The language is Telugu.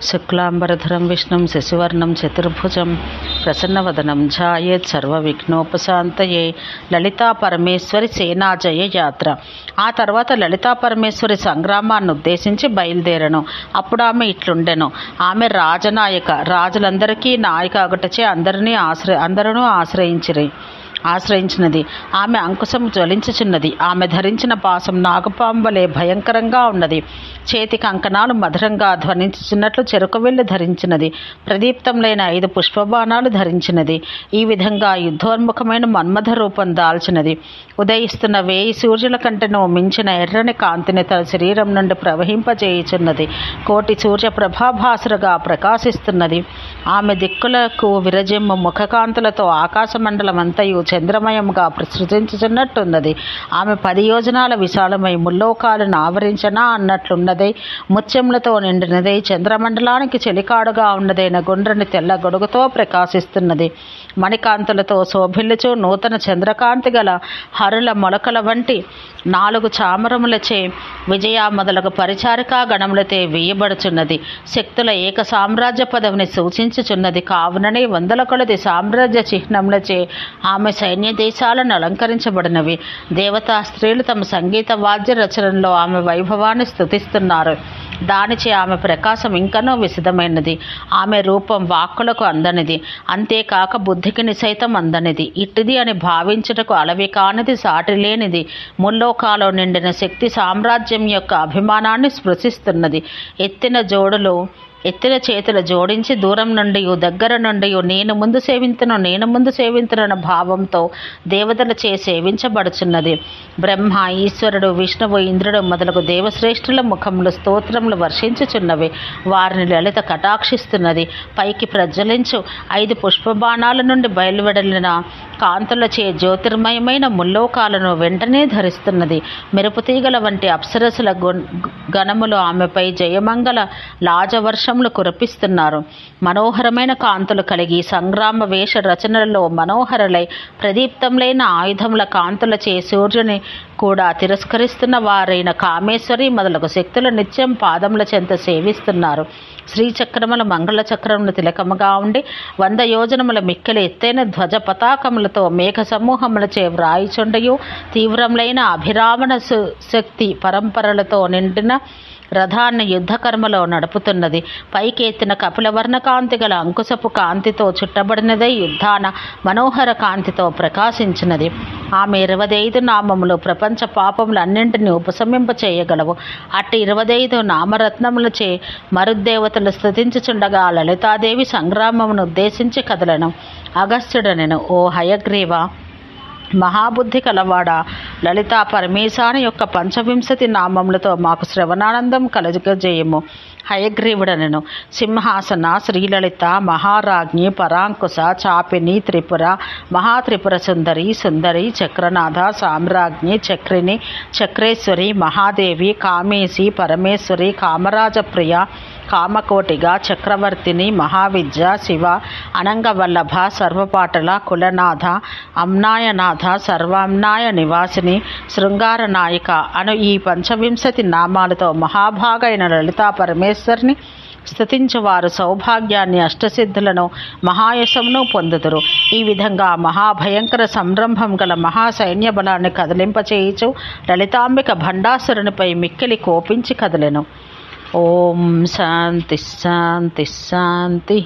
శుక్లాంబరధరం విష్ణుం శశివర్ణం చతుర్భుజం ప్రసన్నవదనం ఝాయేత్ సర్వవిఘ్నోపశాంతయే. లలితా పరమేశ్వరి సేనాజయ యాత్ర. ఆ తర్వాత లలితా పరమేశ్వరి సంగ్రామాన్ని ఉద్దేశించి బయలుదేరను. అప్పుడు ఆమె ఇట్లుండెను. ఆమె రాజనాయక, రాజులందరికీ నాయక అగుటచే అందరూ ఆశ్రయించినది. ఆమె అంకుశము జ్వలించుచున్నది. ఆమె ధరించిన పాసం నాగపాంబలే భయంకరంగా ఉన్నది. చేతి కంకణాలు మధురంగా ధ్వనించుచున్నట్లు చెరుకువెల్లి ధరించినది. ప్రదీప్తములైన 5 పుష్పబాణాలు ధరించినది. ఈ విధంగా యుద్ధోన్ముఖమైన మన్మథ రూపం దాల్చినది. ఉదయిస్తున్న 1000 సూర్యుల కంటెను మించిన ఎర్రని కాంతిని తన శరీరం నుండి ప్రవహింపజేయుచున్నది. కోటి సూర్య ప్రభాభాసురుగా ప్రకాశిస్తున్నది. ఆమె దిక్కులకు విరజిమ్ము ముఖకాంతులతో ఆకాశమండలమంతయు చంద్రమయముగా ప్రసృజించుచున్నట్టున్నది. ఆమె 10 యోజనాల విశాలమై ముల్లోకాలను ఆవరించనా అన్నట్లున్నదై ముత్యములతో నిండినదై చంద్రమండలానికి చెలికాడుగా ఉన్నదైన గుండ్రని తెల్ల గొడుగుతో ప్రకాశిస్తున్నది. మణికాంతులతో శోభిల్లుచు నూతన చంద్రకాంతి గల హరుల మొలకల వంటి 4 చామరములచే విజయ మొదలగు పరిచారికా గణములతే వేయబడుచున్నది. శక్తుల ఏక సామ్రాజ్య పదవిని సూచించుచున్నది. కావుననే 100 కొలది సామ్రాజ్య చిహ్నములచే ఆమె సైన్య దేశాలను అలంకరించబడినవి. దేవతా స్త్రీలు తమ సంగీత వాద్య రచనలో ఆమె వైభవాన్ని స్తుతిస్తున్నారు. దానిచే ఆమె ప్రకాశం ఇంకనూ విశదమైనది. ఆమె రూపం వాక్కులకు అందనిది, అంతేకాక బుద్ధికి సైతం అందనిది. ఇట్టిది అని భావించుటకు అలవి కానిది, సాటి లేనిది. ముల్లోకాలో నిండిన శక్తి సామ్రాజ్యం యొక్క అభిమానాన్ని స్పృశిస్తున్నది. ఎత్తిన చేతులు జోడించి దూరం నుండి దగ్గర నుండి నేను ముందు సేవింతునన్న భావంతో దేవతలచే సేవించబడుచున్నది. బ్రహ్మ, ఈశ్వరుడు, విష్ణువు, ఇంద్రుడు మొదలగు దేవశ్రేష్ఠుల ముఖములు స్తోత్రములు వర్షించుచున్నవి. వారిని లలిత కటాక్షిస్తున్నది. పైకి ప్రజ్వలించు 5 పుష్పబాణాల నుండి బయలువెడలిన కాంతులచే జ్యోతిర్మయమైన ముల్లోకాలను వెంటనే ధరిస్తున్నది. మెరుపుతీగల వంటి అప్సరసుల గణములు ఆమెపై జయమంగళ లాజవర్షములు కురిపిస్తున్నారు. మనోహరమైన కాంతులు కలిగి సంగ్రామ వేష రచనలలో మనోహరులై ప్రదీప్తములైన ఆయుధముల కాంతులచే సూర్యుని కూడా తిరస్కరిస్తున్న వారైన కామేశ్వరి మొదలగు శక్తులు నిత్యం పాదముల చెంత సేవిస్తున్నారు. శ్రీచక్రముల మంగళ చక్రములు తిలకముగా ఉండి 100 యోజనముల మిక్కిలి ఎత్తైన ధ్వజ పతాకములతో మేఘ సమూహములచే వ్రాయిచుండయు తీవ్రములైన అభిరామణ శక్తి పరంపరలతో నిండిన రథాన్ని యుద్ధకర్మలో నడుపుతున్నది. పైకెత్తిన కపిలవర్ణ కాంతి గల అంకుశపు కాంతితో చుట్టబడినదై యుద్ధాన మనోహర కాంతితో ప్రకాశించినది. ఆమె 25 నామములు ప్రపంచ పాపములన్నింటినీ ఉపశమింప చేయగలవు. అట్టి 25 నామరత్నములచే మరుద్దేవతలు స్తుతించుచుండగా లలితాదేవి సంగ్రామమును ఉద్దేశించి కదలను. అగస్త్యుడనెను, ఓ హయగ్రీవ, మహాబుద్ధి కలవాడ, లలితా పరమేశాని యొక్క 25 నామములతో మాకు శ్రవణానందం కలుగజేయము. హయగ్రీవుడనెను, సింహాసన, శ్రీలలిత, మహారాజ్ఞి, పరాంకుశ, చాపిని, త్రిపుర, మహాత్రిపుర సుందరి, సుందరి, చక్రనాథ, సామ్రాజ్ఞి, చక్రిని, చక్రేశ్వరి, మహాదేవి, కామేశి, పరమేశ్వరి, కామరాజప్రియ, కామకోటిగా, చక్రవర్తిని, మహావిద్య, శివ, అనంగవల్లభ, సర్వపాటల, కులనాథ, అమ్నాయనాథ, సర్వామ్నాయ నివాసిని, శృంగార నాయిక అను ఈ 25 నామాలతో మహాభాగైన లలితా పరమేశ్వరిని స్తుతించువారు సౌభాగ్యాన్ని, అష్టసిద్ధులను, మహాయశమును పొందుదురు. ఈ విధంగా మహాభయంకర సంరంభం గల మహాసైన్య బలాన్ని కదిలింపచేయుచు లలితాంబిక భండాసురునిపై మిక్కిలి కోపించి కదలెను. ఓం శాంతి శాంతి శాంతి.